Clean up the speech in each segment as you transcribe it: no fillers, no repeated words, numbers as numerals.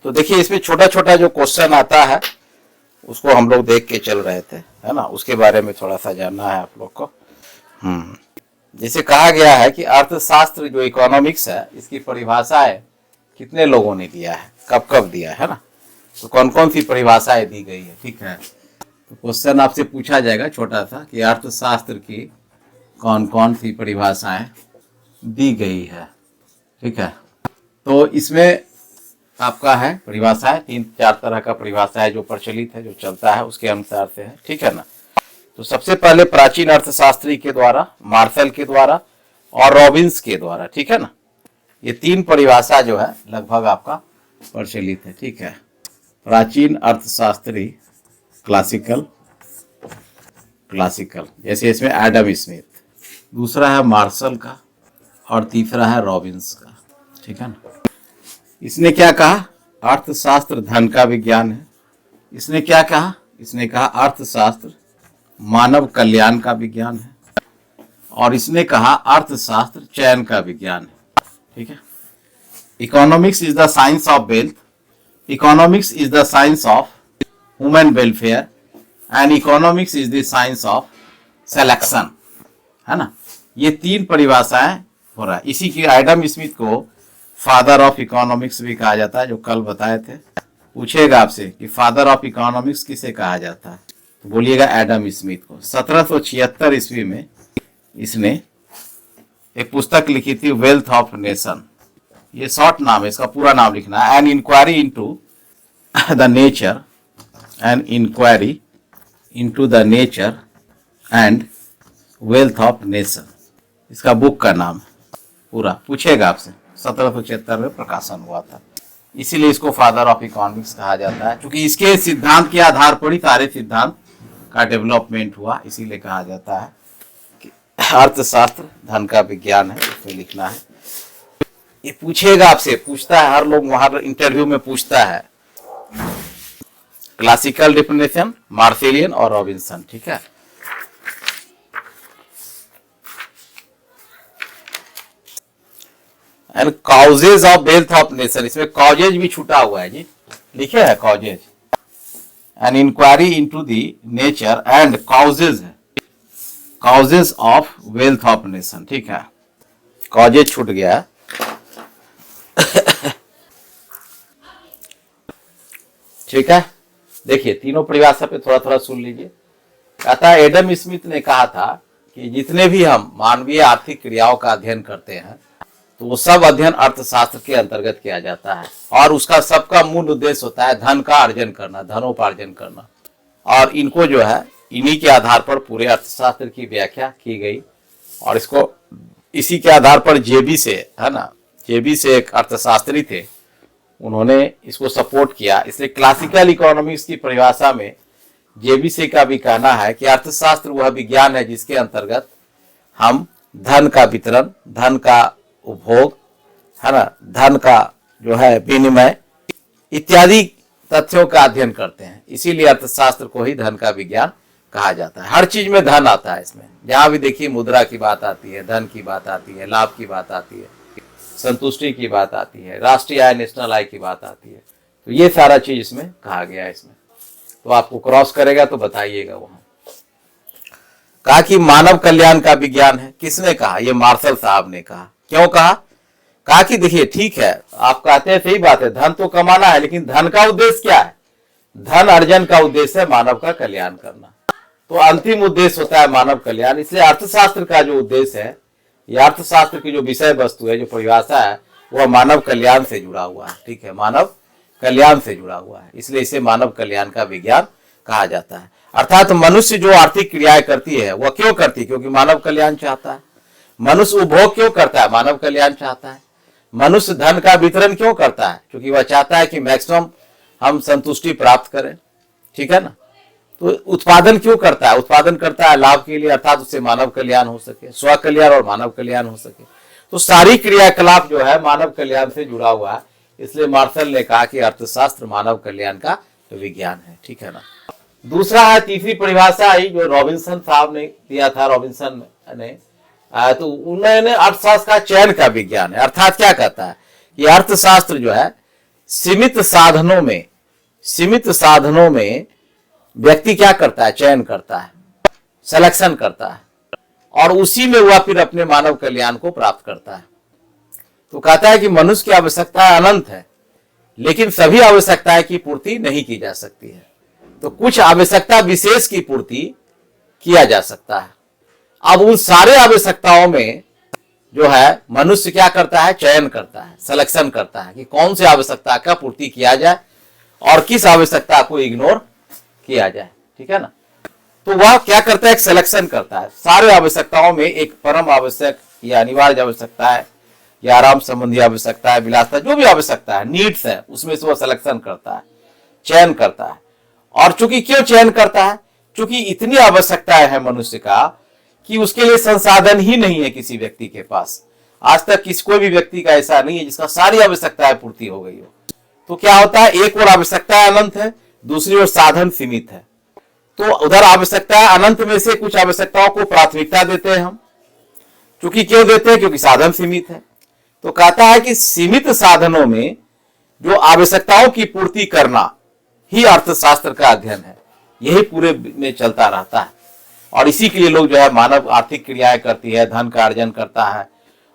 तो देखिए इसमें छोटा छोटा जो क्वेश्चन आता है उसको हम लोग देख के चल रहे थे, है ना, उसके बारे में थोड़ा सा जानना है आप लोग को। जैसे कहा गया है कि अर्थशास्त्र जो इकोनॉमिक्स है इसकी परिभाषाएं कितने लोगों ने दिया है, कब कब दिया है ना, तो कौन कौन सी परिभाषाएं दी गई है। ठीक है, तो क्वेश्चन आपसे पूछा जाएगा छोटा सा कि अर्थशास्त्र की कौन कौन सी परिभाषाएं दी गई है। ठीक है, तो इसमें आपका है परिभाषाएं 3-4 तरह का परिभाषा है जो प्रचलित है, जो चलता है उसके अनुसार से है। ठीक है ना, तो सबसे पहले प्राचीन अर्थशास्त्री के द्वारा, मार्शल के द्वारा और रॉबिन्स के द्वारा। ठीक है ना, ये 3 परिभाषा जो है लगभग आपका प्रचलित है। ठीक है, प्राचीन अर्थशास्त्री क्लासिकल जैसे इसमें एडम स्मिथ, दूसरा है मार्शल का और तीसरा है रॉबिन्स का। ठीक है ना, इसने क्या कहा, अर्थशास्त्र धन का विज्ञान है। इसने क्या कहा, इसने कहा अर्थशास्त्र मानव कल्याण का विज्ञान है, और इसने कहा अर्थशास्त्र चयन का विज्ञान है। ठीक है, economics is the science of wealth, economics is the science of human welfare and economics is the science of selection, है ना। ये 3 परिभाषाएं हो रहा है। इसी की एडम स्मिथ को फादर ऑफ इकोनॉमिक्स भी कहा जाता है, जो कल बताए थे। पूछेगा आपसे कि फादर ऑफ इकोनॉमिक्स किसे कहा जाता है, तो बोलिएगा एडम स्मिथ को। 1776 ईस्वी में इसने एक पुस्तक लिखी थी, वेल्थ ऑफ नेशन। ये शॉर्ट नाम है, इसका पूरा नाम लिखना है, an inquiry into the nature, an inquiry into the nature and wealth of nation, इसका बुक का नाम है पूरा। पूछेगा आपसे, 1776 में प्रकाशन हुआ था, इसीलिए इसको फादर ऑफ इकोनॉमिक्स कहा जाता है, क्योंकि इसके सिद्धांत के आधार पर ही सारे सिद्धांत का डेवलपमेंट हुआ। इसीलिए कहा जाता है कि अर्थशास्त्र धन का विज्ञान है, इसमें लिखना है। ये पूछेगा आपसे, पूछता है हर लोग वहां इंटरव्यू में पूछता है, क्लासिकल डेफिनेशन, मार्शलियन और रॉबिन्सन। ठीक है, and causes of wealth of nation, इसमें कॉजेज भी छूटा हुआ है जी, लिखे है causes, an inquiry into the nature and causes है, causes of wealth of nation. ठीक है, कॉजेज छूट गया। ठीक है, देखिए तीनों परिभाषा पे थोड़ा थोड़ा सुन लीजिए। कहता है एडम स्मिथ ने कहा था कि जितने भी हम मानवीय आर्थिक क्रियाओं का अध्ययन करते हैं तो वो सब अध्ययन अर्थशास्त्र के अंतर्गत किया जाता है, और उसका सबका मूल उद्देश्य होता है धन का अर्जन करना, धनोपार्जन करना। और इनको जो है इन्हीं के आधार पर पूरे अर्थशास्त्र की व्याख्या की गई, और इसको इसी के आधार पर जेबी से, है ना, जेबी से एक अर्थशास्त्री थे, उन्होंने इसको सपोर्ट किया। इसलिए क्लासिकल इकोनॉमिक्स की परिभाषा में जेबी से का भी कहना है कि अर्थशास्त्र वह विज्ञान है जिसके अंतर्गत हम धन का वितरण, धन का उपभोग, है ना, धन का जो है विनिमय इत्यादि तथ्यों का अध्ययन करते हैं। इसीलिए अर्थशास्त्र को ही धन का विज्ञान कहा जाता है। हर चीज में धन आता है, इसमें जहां भी देखिए मुद्रा की बात आती है, धन की बात आती है, लाभ की बात आती है, संतुष्टि की बात आती है, राष्ट्रीय आय, नेशनल आय की बात आती है, तो ये सारा चीज इसमें कहा गया है। इसमें तो आपको क्रॉस करेगा तो बताइएगा। वहां कहा कि मानव कल्याण का विज्ञान है, किसने कहा, ये मार्शल साहब ने कहा। क्यों कहा, कहा कि देखिए ठीक है, आप कहते हैं सही बात है, धन तो कमाना है, लेकिन धन का उद्देश्य क्या है, धन अर्जन का उद्देश्य है मानव का कल्याण करना, तो अंतिम उद्देश्य होता है मानव कल्याण। इसलिए अर्थशास्त्र का जो उद्देश्य है, यह अर्थशास्त्र की जो विषय वस्तु है, जो परिभाषा है, वह मानव कल्याण से जुड़ा हुआ है। ठीक है, मानव कल्याण से जुड़ा हुआ है, इसलिए इसे मानव कल्याण का विज्ञान कहा जाता है। अर्थात मनुष्य जो आर्थिक क्रियाएं करती है वह क्यों करती है, क्योंकि मानव कल्याण चाहता है। मनुष्य उपभोग क्यों करता है, मानव कल्याण चाहता है। मनुष्य धन का वितरण क्यों करता है, क्योंकि वह चाहता है कि मैक्सिमम हम संतुष्टि प्राप्त करें। ठीक है ना, तो उत्पादन क्यों करता है, उत्पादन करता है लाभ के लिए, अर्थात उससे मानव कल्याण हो सके, स्व कल्याण और मानव कल्याण हो सके। तो सारी क्रियाकलाप जो है मानव कल्याण से जुड़ा हुआ है, इसलिए मार्शल ने कहा कि अर्थशास्त्र मानव कल्याण का विज्ञान है। ठीक है ना, दूसरा है तीसरी परिभाषा आई जो रॉबिन्सन साहब ने दिया था, रॉबिन्सन ने, तो उन्होंने अर्थशास्त्र का चयन का विज्ञान है। अर्थात क्या कहता है, ये अर्थशास्त्र जो है सीमित साधनों में व्यक्ति क्या करता है, चयन करता है, सिलेक्शन करता है, और उसी में वह फिर अपने मानव कल्याण को प्राप्त करता है। तो कहता है कि मनुष्य की आवश्यकता अनंत है, लेकिन सभी आवश्यकताएं की पूर्ति नहीं की जा सकती है। तो कुछ आवश्यकता विशेष की पूर्ति किया जा सकता है। अब उन सारे आवश्यकताओं में जो है मनुष्य क्या करता है, चयन करता है, सिलेक्शन करता है कि कौन सी आवश्यकता का पूर्ति किया जाए और किस आवश्यकता को इग्नोर किया जाए। ठीक है ना। तो वह क्या करता है, एक सिलेक्शन करता है। सारे आवश्यकताओं में एक परम आवश्यक या अनिवार्य आवश्यकता है या आराम संबंधी आवश्यकता है, विलासता, जो भी आवश्यकता है, नीड्स है, उसमें से वह सिलेक्शन करता है, चयन करता है। और चूंकि क्यों चयन करता है, चूंकि इतनी आवश्यकताएं है मनुष्य का कि उसके लिए संसाधन ही नहीं है किसी व्यक्ति के पास। आज तक कोई भी व्यक्ति का ऐसा नहीं है जिसका सारी आवश्यकताएं पूर्ति हो गई हो। तो क्या होता है, एक और आवश्यकता अनंत है, दूसरी ओर साधन सीमित है। तो उधर आवश्यकता अनंत में से कुछ आवश्यकताओं को प्राथमिकता देते हैं हम। चूंकि क्यों देते हैं, क्योंकि साधन सीमित है। तो कहता है कि सीमित साधनों में जो आवश्यकताओं की पूर्ति करना ही अर्थशास्त्र का अध्ययन है। यही पूरे में चलता रहता है। और इसी के लिए लोग जो है मानव आर्थिक क्रियाएं करती है, धन का अर्जन करता है,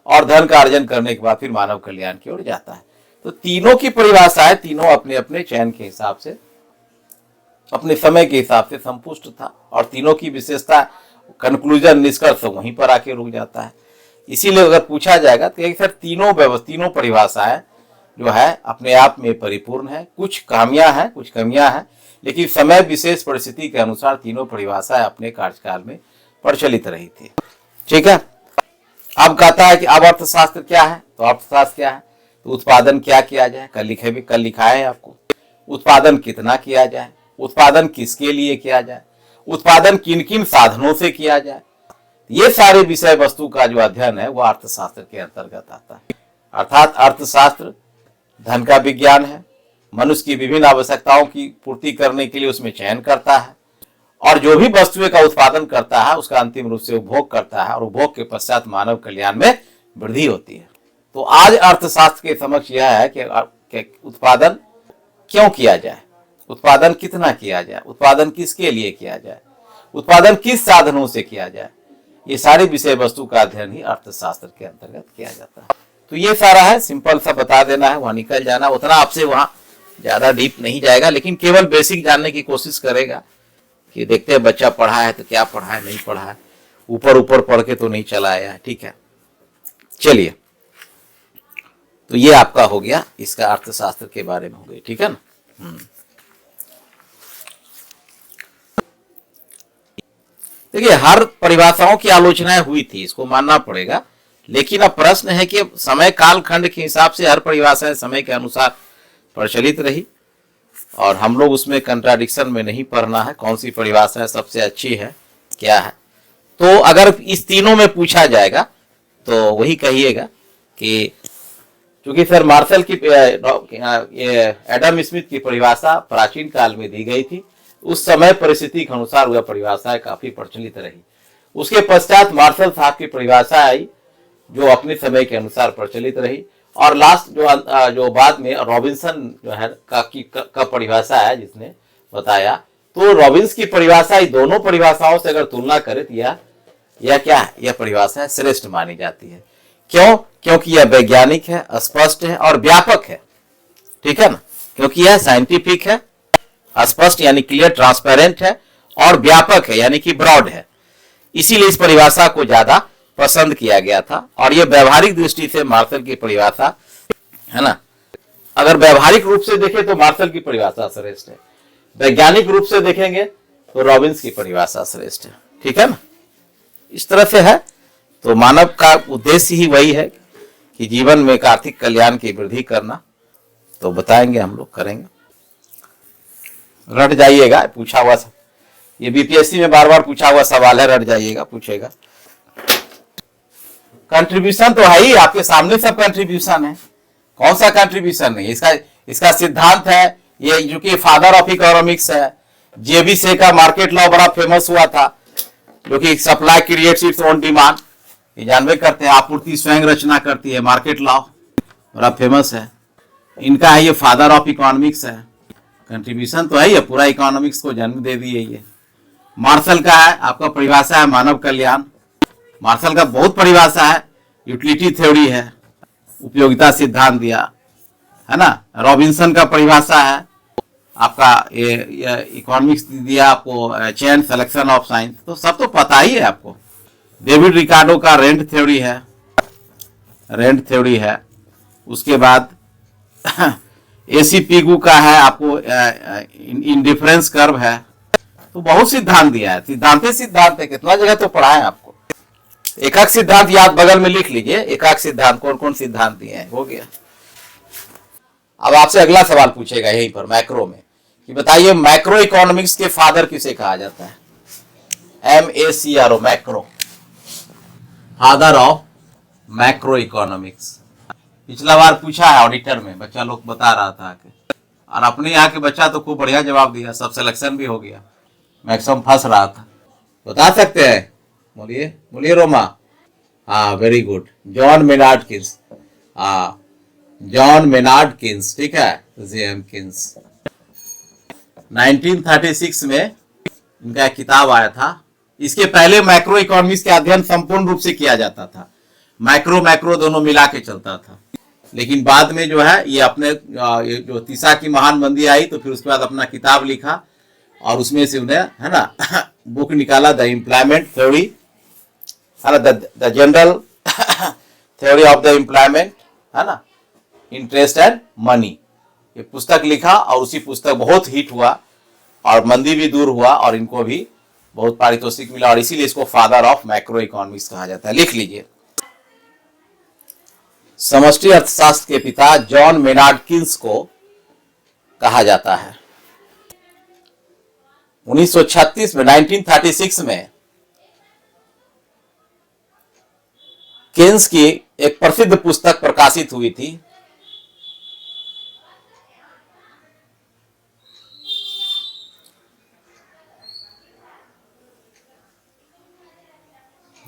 और धन का अर्जन करने के बाद फिर मानव कल्याण की ओर जाता है। तो तीनों की परिभाषा है, तीनों अपने अपने चयन के हिसाब से, अपने समय के हिसाब से संपुष्ट था। और तीनों की विशेषता, कंक्लूजन, निष्कर्ष वहीं पर आके रुक जाता है। इसीलिए अगर पूछा जाएगा तो सर तीनों परिभाषाएं जो है अपने आप में परिपूर्ण है। कुछ खामियां हैं, कुछ कमियां हैं, लेकिन समय विशेष परिस्थिति के अनुसार तीनों परिभाषाएं अपने कार्यकाल में प्रचलित रही थी। ठीक है। अब कहता है कि अब अर्थशास्त्र क्या है, तो अर्थशास्त्र क्या है, तो उत्पादन क्या किया जाए, कल लिखा है आपको। उत्पादन कितना किया जाए, उत्पादन किसके लिए किया जाए, उत्पादन किन किन साधनों से किया जाए, ये सारे विषय वस्तु का जो अध्ययन है वह अर्थशास्त्र के अंतर्गत आता है। अर्थात अर्थशास्त्र धन का विज्ञान है। मनुष्य की विभिन्न आवश्यकताओं की पूर्ति करने के लिए उसमें चयन करता है, और जो भी वस्तुएं का उत्पादन करता है उसका अंतिम रूप से उपभोग करता है, और उपभोग के पश्चात मानव कल्याण में वृद्धि होती है। तो आज अर्थशास्त्र के समक्ष यह है कि उत्पादन क्यों किया जाए, उत्पादन कितना किया जाए, उत्पादन किसके लिए किया जाए, उत्पादन किस साधनों से किया जाए, ये सारी विषय वस्तु का अध्ययन ही अर्थशास्त्र के अंतर्गत किया जाता है। तो ये सारा है, सिंपल सा बता देना है, वहां निकल जाना। उतना आपसे वहां ज्यादा डीप नहीं जाएगा, लेकिन केवल बेसिक जानने की कोशिश करेगा कि देखते हैं बच्चा पढ़ा है तो क्या पढ़ा है, नहीं पढ़ा है, ऊपर ऊपर पढ़ के तो नहीं चला आया है। ठीक है, चलिए, तो ये आपका हो गया, इसका अर्थशास्त्र के बारे में हो गई। ठीक है ना। देखिए, हर परिभाषाओं की आलोचनाएं हुई थी, इसको मानना पड़ेगा, लेकिन अब प्रश्न है कि समय काल खंड के हिसाब से हर परिभाषाएं समय के अनुसार प्रचलित रही, और हम लोग उसमें कंट्राडिक्शन में नहीं पढ़ना है, कौन सी परिभाषा सबसे अच्छी है, क्या है। तो अगर इस तीनों में पूछा जाएगा तो वही कहिएगा कि क्योंकि सर मार्शल की एडम स्मिथ की परिभाषा प्राचीन काल में दी गई थी, उस समय परिस्थिति के अनुसार वह परिभाषाएं काफी प्रचलित रही। उसके पश्चात मार्शल साहब की परिभाषा आई जो अपने समय के अनुसार प्रचलित रही, और लास्ट जो बाद में रॉबिन्सन जो है का परिभाषा है जिसने बताया, तो रॉबिन्स की परिभाषा इन दोनों परिभाषाओं से अगर तुलना करें तो यह क्या है, यह परिभाषा श्रेष्ठ मानी जाती है। क्यों? क्योंकि यह वैज्ञानिक है, स्पष्ट है और व्यापक है। ठीक है ना, क्योंकि यह साइंटिफिक है, स्पष्ट यानी क्लियर, ट्रांसपेरेंट है, और व्यापक है यानी कि ब्रॉड है। इसीलिए इस परिभाषा को ज्यादा पसंद किया गया था। और यह व्यवहारिक दृष्टि से मार्शल की परिभाषा है ना, अगर व्यवहारिक रूप से देखें तो मार्शल की परिभाषा श्रेष्ठ है, वैज्ञानिक रूप से देखेंगे तो रॉबिन्स की परिभाषा श्रेष्ठ है। ठीक है ना, इस तरह से है। तो मानव का उद्देश्य ही वही है कि जीवन में एक आर्थिक कल्याण की वृद्धि करना। तो बताएंगे, हम लोग करेंगे, रट जाइएगा, पूछा हुआ सब, ये बीपीएससी में बार बार पूछा हुआ सवाल है, रट जाइएगा, पूछेगा। कंट्रीब्यूशन तो है ही, आपके सामने सब कंट्रीब्यूशन है, कौन सा कंट्रीब्यूशन नहीं, इसका सिद्धांत है ये, जो कि फादर ऑफ इकोनॉमिक्स है। जेबी से का मार्केट लॉ बड़ा फेमस हुआ था, जो कि supply creates its own demand, ये जानवे करते हैं, आपूर्ति स्वयं रचना करती है, मार्केट लॉ बड़ा फेमस है। इनका है ये फादर ऑफ इकोनॉमिक्स है, कंट्रीब्यूशन तो है ये, पूरा इकोनॉमिक्स को जन्म दे दिए ये। मार्शल का है आपका परिभाषा है मानव कल्याण, मार्शल का बहुत परिभाषा है, यूटिलिटी थ्योरी है, उपयोगिता सिद्धांत दिया है ना। रॉबिन्सन का परिभाषा है आपका ये इकोनॉमिक्स दिया आपको, चेन सिलेक्शन ऑफ साइंस, तो सब तो पता ही है आपको। डेविड रिकार्डो का रेंट थ्योरी है, रेंट थ्योरी है। उसके बाद एसी पिगू का है आपको इंडिफरेंस कर्व है। तो बहुत सिद्धांत दिया है, सिद्धांत है, कितना जगह तो पढ़ा है आपको। एक सिद्धांत याद बगल में लिख लीजिए, एक सिद्धांत कौन कौन सिद्धांत दिए हैं, हो गया। अब आपसे अगला सवाल पूछेगा यहीं पर मैक्रो में कि बताइए मैक्रो इकोनॉमिक्स के फादर किसे कहा जाता है? MACRO, macro, father of macro economics. पिछला बार पूछा है ऑडिटर में, बच्चा लोग बता रहा था कि, और अपने यहाँ के बच्चा तो खूब बढ़िया जवाब दिया, सब सिलेक्शन भी हो गया, मैक्सिमम फंस रहा था। बता सकते हैं? बोलिए बोलिए रोमा। हाँ very good, John Maynard Keynes. हाँ जॉन मेनार्ड किन्स, ठीक है, JM किन्स। 1936 में इनका एक किताब आया था। इसके पहले मैक्रो इकोनॉमिक्स का अध्ययन संपूर्ण रूप से किया जाता था, मैक्रो दोनों मिला के चलता था। लेकिन बाद में जो है ये अपने ये जो तीसा की महान मंदी आई, तो फिर उसके बाद अपना किताब लिखा और उसमें से उन्हें है ना बुक निकाला, द एम्प्लॉयमेंट थ्योरी, है ना, the general theory of the employment, है ना, इंटरेस्ट एंड मनी, ये पुस्तक लिखा और उसी पुस्तक बहुत हिट हुआ और मंदी भी दूर हुआ और इनको भी बहुत पारितोषिक मिला और इसीलिए इसको फादर ऑफ मैक्रो इकोनॉमिक्स कहा जाता है। लिख लीजिए, समष्टि अर्थशास्त्र के पिता जॉन मेनार्ड किन्स को कहा जाता है। 1936 में 1936 में किन्स की एक प्रसिद्ध पुस्तक प्रकाशित हुई थी,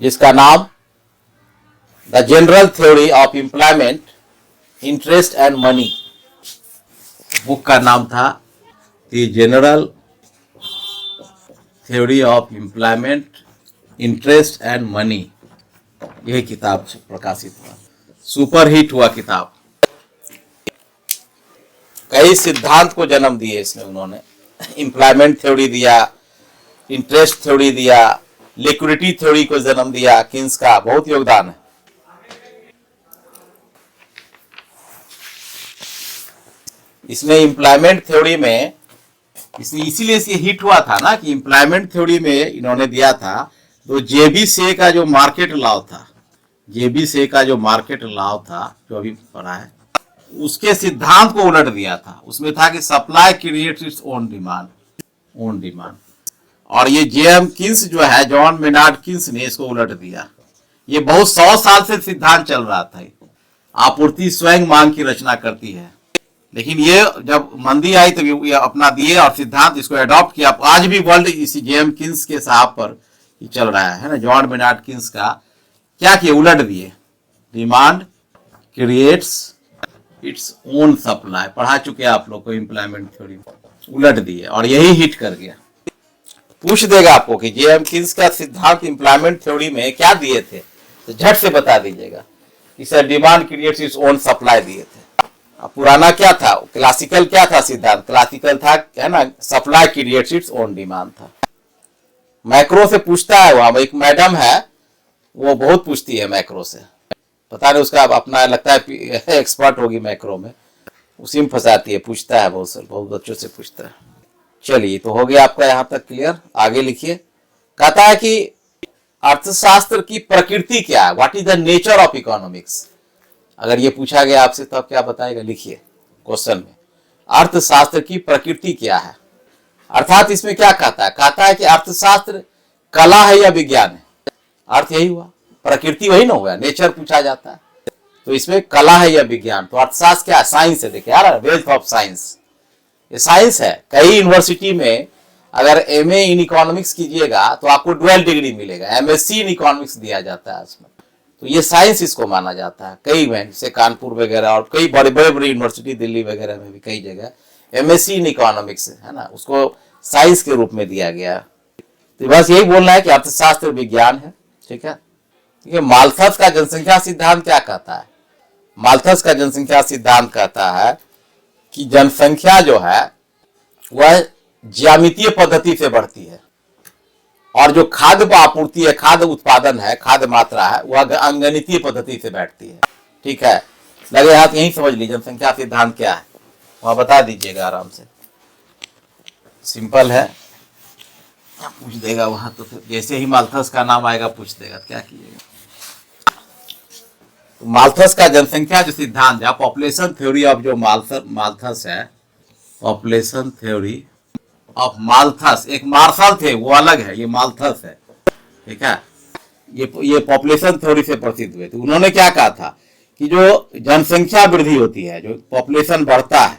जिसका नाम the general theory of employment, interest and money. Book का नाम था the general theory of employment, interest and money. यह किताब प्रकाशित हुआ, सुपर हिट हुआ किताब। कई सिद्धांत को जन्म दिए इसमें उन्होंने, एम्प्लॉयमेंट थ्योरी दिया, इंटरेस्ट थ्योरी दिया, लिक्विडिटी थ्योरी को जन्म दिया। किन्स का बहुत योगदान है। इसमें एम्प्लॉयमेंट थ्योरी में इसीलिए ये हिट हुआ था ना कि एम्प्लॉयमेंट थ्योरी में इन्होंने दिया था तो JB से का जो मार्केट लॉ था, JB से का जो मार्केट लॉ था जो अभी पढ़ा है, उसके सिद्धांत को उलट दिया था। उसमें था कि supply creates its own demand, और ये JM किन्स जो है, जॉन मेनार्ड किन्स ने इसको उलट दिया। ये बहुत 100 साल से सिद्धांत चल रहा था, आपूर्ति स्वयं मांग की रचना करती है। लेकिन ये जब मंदी आई तो ये अपना दिए और सिद्धांत इसको अडॉप्ट किया। आज भी वर्ल्ड इसी JM किन्स के साहब पर ही चल रहा है ना। जॉन मेनार्ड किन्स का क्या किए, उलट दिए, demand creates its own supply, पढ़ा चुके आप लोग को एम्प्लॉयमेंट थ्योरी, उलट दिए और यही हिट कर गया। पूछ देगा आपको कि JM किन्स का सिद्धांत एम्प्लॉयमेंट थ्योरी में क्या दिए थे, तो झट से बता दीजिएगा कि sir demand creates its own supply दिए थे। पुराना क्या था, क्लासिकल क्या था सिद्धांत, क्लासिकल था है ना, supply creates its own demand था। मैक्रो से पूछता है, वहां एक मैडम है वो बहुत पूछती है मैक्रो से, पता नहीं उसका अपना लगता है एक्सपर्ट होगी मैक्रो में, उसी में फंसाती है, पूछता है बहुत बच्चों से पूछता है। चलिए तो हो गया आपका यहाँ तक क्लियर। आगे लिखिए, कहता है कि अर्थशास्त्र की प्रकृति क्या है, what is the nature of economics. अगर ये पूछा गया आपसे तो आप क्या बताएगा, लिखिए क्वेश्चन में, अर्थशास्त्र की प्रकृति क्या है। अर्थात इसमें क्या कहता है कि अर्थशास्त्र कला है या विज्ञान है। अर्थ यही हुआ, प्रकृति वही ना हुआ, नेचर पूछा जाता है, तो इसमें कला है या विज्ञान। तो अर्थशास्त्र क्या है, साइंस है। देखिए यार, वेल्थ ऑफ साइंस, ये साइंस है। कई यूनिवर्सिटी में अगर MA इन इकोनॉमिक्स कीजिएगा तो आपको 12 डिग्री मिलेगा, MSc इन इकोनॉमिक्स दिया जाता है इसमें। तो ये साइंस इसको माना जाता है कई में, जैसे कानपुर वगैरह और कई बड़े बड़े बड़ी यूनिवर्सिटी दिल्ली वगैरह में भी कई जगह एमएससी इन इकोनॉमिक्स है ना, उसको साइंस के रूप में दिया गया। तो बस यही बोलना है कि अर्थशास्त्र विज्ञान है, ठीक है। ये माल्थस का जनसंख्या सिद्धांत क्या कहता है? माल्थस का जनसंख्या सिद्धांत कहता है कि जनसंख्या जो है वह ज्यामितीय पद्धति से बढ़ती है और जो खाद्य आपूर्ति है, खाद्य उत्पादन है, खाद्य मात्रा है, वह अंगगणितीय पद्धति से बैठती है, ठीक है। लगे हाथ यही समझ लीजिए जनसंख्या सिद्धांत क्या है, वहां बता दीजिएगा आराम से, सिंपल है। पूछ देगा वहां तो फिर जैसे ही माल्थस का नाम आएगा पूछ देगा, क्या कीजिएगा। तो माल्थस का जनसंख्या जो सिद्धांत है, पॉपुलेशन थ्योरी ऑफ जो माल्थस है, पॉपुलेशन थ्योरी ऑफ माल्थस, एक मार्शल थे वो अलग है, ये माल्थस है, ठीक है। ये पॉपुलेशन थ्योरी से प्रसिद्ध हुए थे। उन्होंने क्या कहा था कि जो जनसंख्या वृद्धि होती है, जो पॉपुलेशन बढ़ता है,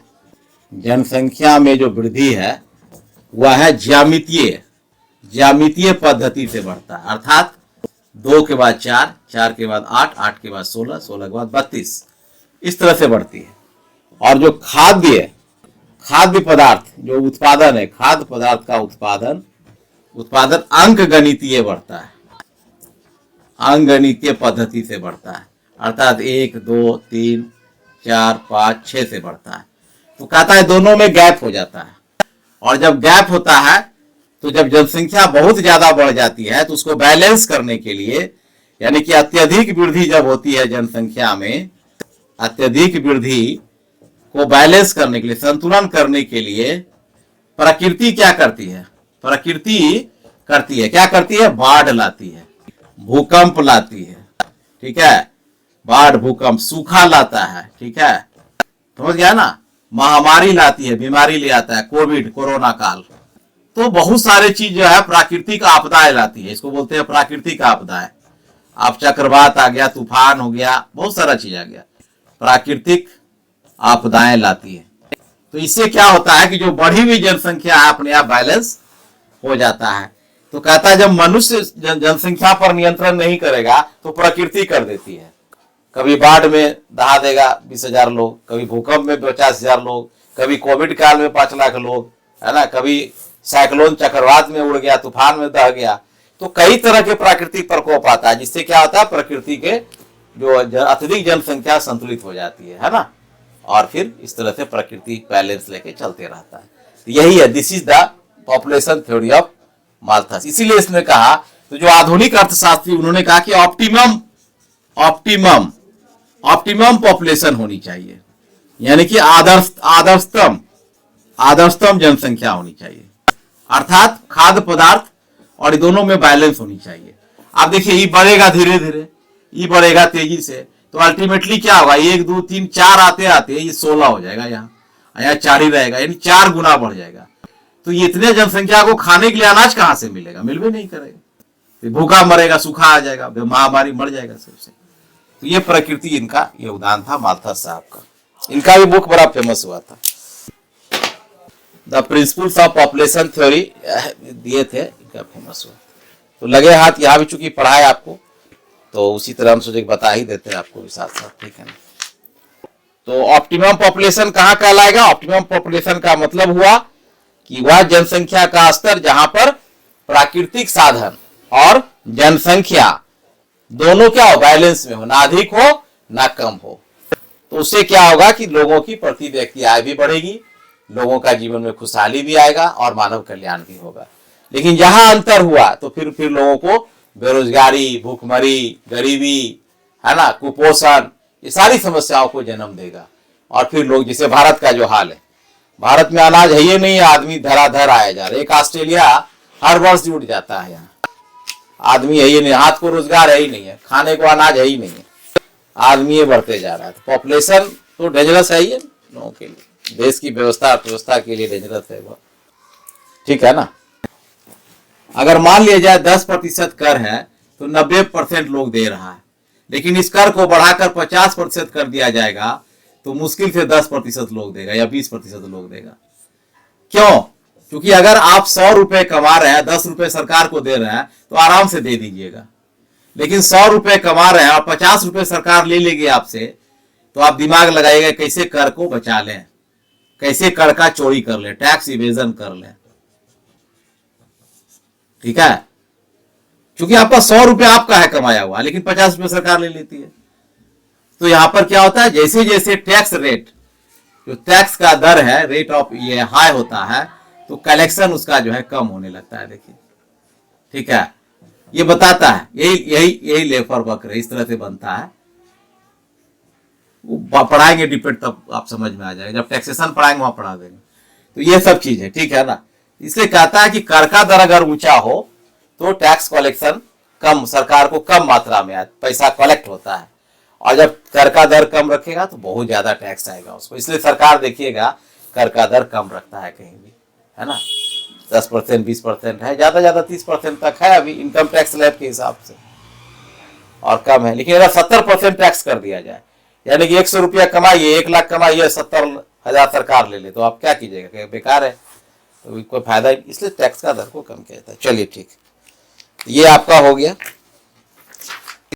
जनसंख्या में जो वृद्धि है वह है ज्यामितीय पद्धति से बढ़ता है, अर्थात 2 के बाद 4, 4 के बाद 8, 8 के बाद 16, 16 के बाद 32, इस तरह से बढ़ती है। और जो खाद्य पदार्थ जो उत्पादन है, खाद्य पदार्थ का उत्पादन अंकगणितीय बढ़ता है, अंकगणितीय पद्धति से बढ़ता है, अर्थात 1, 2, 3, 4, 5, 6 से बढ़ता है। तो कहता है दोनों में गैप हो जाता है, और जब गैप होता है तो जब जनसंख्या बहुत ज्यादा बढ़ जाती है तो उसको बैलेंस करने के लिए, यानी कि अत्यधिक वृद्धि जब होती है जनसंख्या में, अत्यधिक वृद्धि को बैलेंस करने के लिए, संतुलन करने के लिए प्रकृति क्या करती है? क्या करती है? बाढ़ लाती है, भूकंप लाती है, ठीक है। बाढ़, भूकंप, सूखा लाता है, ठीक है, समझ गया ना। महामारी लाती है, बीमारी ले आता है, कोविड, कोरोना काल। तो बहुत सारे चीज जो है प्राकृतिक आपदाएं लाती है, इसको बोलते हैं प्राकृतिक आपदाएं। आप चक्रवात आ गया, तूफान हो गया, बहुत सारा चीज आ गया, प्राकृतिक आपदाएं लाती है। तो इससे क्या होता है कि जो बढ़ी हुई जनसंख्या है अपने आप बैलेंस हो जाता है। तो कहता है जब मनुष्य जनसंख्या पर नियंत्रण नहीं करेगा तो प्रकृति कर देती है। कभी बाढ़ में दहा देगा 20,000 लोग, कभी भूकंप में 50,000 लोग, कभी कोविड काल में 5 लाख लोग, है ना, कभी साइक्लोन चक्रवात में उड़ गया, तूफान में दह गया। तो कई तरह के प्राकृतिक प्रकोप आता है, जिससे क्या होता है प्रकृति के जो अत्यधिक जनसंख्या संतुलित हो जाती है ना, और फिर इस तरह से प्रकृति बैलेंस लेके चलते रहता है। तो यही है, this is the population theory of Malthus. इसीलिए इसने कहा, तो जो आधुनिक अर्थशास्त्री उन्होंने कहा कि ऑप्टिमम पॉपुलेशन होनी चाहिए, यानी कि आदर्शतम जनसंख्या होनी चाहिए, अर्थात खाद्य पदार्थ और दोनों में बैलेंस होनी चाहिए। आप देखिए ये बढ़ेगा धीरे धीरे, ये बढ़ेगा तेजी से, तो अल्टीमेटली क्या होगा, 1, 2, 3, 4 आते आते ये 16 हो जाएगा, यहाँ 4 ही रहेगा, यानी 4 गुना बढ़ जाएगा। तो ये इतने जनसंख्या को खाने के लिए अनाज कहाँ से मिलेगा? मिल भी नहीं करेगा, भूखा मरेगा, सूखा आ जाएगा, महामारी मर जाएगा सबसे। तो ये प्रकृति इनका योगदान था, माल्थस साहब का। इनका भी बुक बड़ा फेमस हुआ था, the principles of population theory दिए थे, इनका फेमस हुआ। तो लगे हाथ यहाँ भी चूंकि पढ़ा है आपको, तो उसी तरह हम सोचे बता ही देते हैं आपको भी साथ साथ, ठीक है ना। तो ऑप्टिमम पॉपुलेशन कहाँ कहलाएगा? ऑप्टिमम पॉपुलेशन का मतलब हुआ कि वह जनसंख्या का स्तर जहां पर प्राकृतिक साधन और जनसंख्या दोनों क्या हो, बैलेंस में हो, ना अधिक हो ना कम हो। तो उससे क्या होगा कि लोगों की प्रति व्यक्ति आय भी बढ़ेगी, लोगों का जीवन में खुशहाली भी आएगा और मानव कल्याण भी होगा। लेकिन जहां अंतर हुआ तो फिर लोगों को बेरोजगारी, भूखमरी, गरीबी, है ना, कुपोषण, ये सारी समस्याओं को जन्म देगा। और फिर लोग, जैसे भारत का जो हाल है, भारत में अनाज है ही नहीं, आदमी धराधर आया जा रहा है। एक ऑस्ट्रेलिया हर वर्ष जुट जाता है, यहाँ आदमी है ही नहीं, हाथ को रोजगार है ही नहीं है, खाने को अनाज है ही नहीं है, आदमी बढ़ते जा रहा है। तो पॉपुलेशन तो डेंजरस है ही है लोगों के लिए, देश की अर्थव्यवस्था के लिए डेंजरस है वो, ठीक है ना। अगर मान लिया जाए 10% कर है तो 90% लोग दे रहा है, लेकिन इस कर को बढ़ाकर 50% कर दिया जाएगा तो मुश्किल से 10% लोग देगा या 20% लोग देगा। क्यों? क्योंकि अगर आप 100 रुपए कमा रहे हैं, 10 रुपए सरकार को दे रहे हैं, तो आराम से दे दीजिएगा। लेकिन 100 रुपए कमा रहे हैं और 50 रुपए सरकार ले लेगी आपसे, तो आप दिमाग लगाइएगा कैसे कर को बचा लें, कैसे कर का चोरी कर लें, टैक्स इवेजन कर लें। ठीक है, क्योंकि आपका 100 रुपए आपका है कमाया हुआ, लेकिन 50 रुपए सरकार ले लेती है। तो यहां पर क्या होता है, जैसे जैसे टैक्स रेट, जो टैक्स का दर है, रेट ऑफ ये हाई होता है, तो कलेक्शन उसका जो है कम होने लगता है। देखिए, ठीक है, ये बताता है, यही लेफर वक्र इस तरह से बनता है। वो पढ़ाएंगे डिपेंड, तब आप समझ में आ जाएगा, जब टैक्सेशन पढ़ाएंगे वहां पढ़ा देंगे। तो ये सब चीज है, ठीक है ना। इसलिए कहता है कि कर का दर अगर ऊंचा हो तो टैक्स कलेक्शन कम, सरकार को कम मात्रा में पैसा कलेक्ट होता है, और जब कर का दर कम रखेगा तो बहुत ज्यादा टैक्स आएगा उसको। इसलिए सरकार देखिएगा कर का दर कम रखता है कहीं भी, है ना। 10% 20% है, ज्यादा ज्यादा 30% तक है अभी इनकम टैक्स स्लैब के हिसाब से, और कम है। लेकिन अगर 70% टैक्स कर दिया जाए, यानी कि 100 रुपया कमाइए, 1 लाख कमाइए, 70,000 सरकार ले ले, तो आप क्या कीजिएगा, बेकार है, तो कोई फायदा। इसलिए टैक्स का दर को कम किया जाता है। चलिए ठीक, ये आपका हो गया।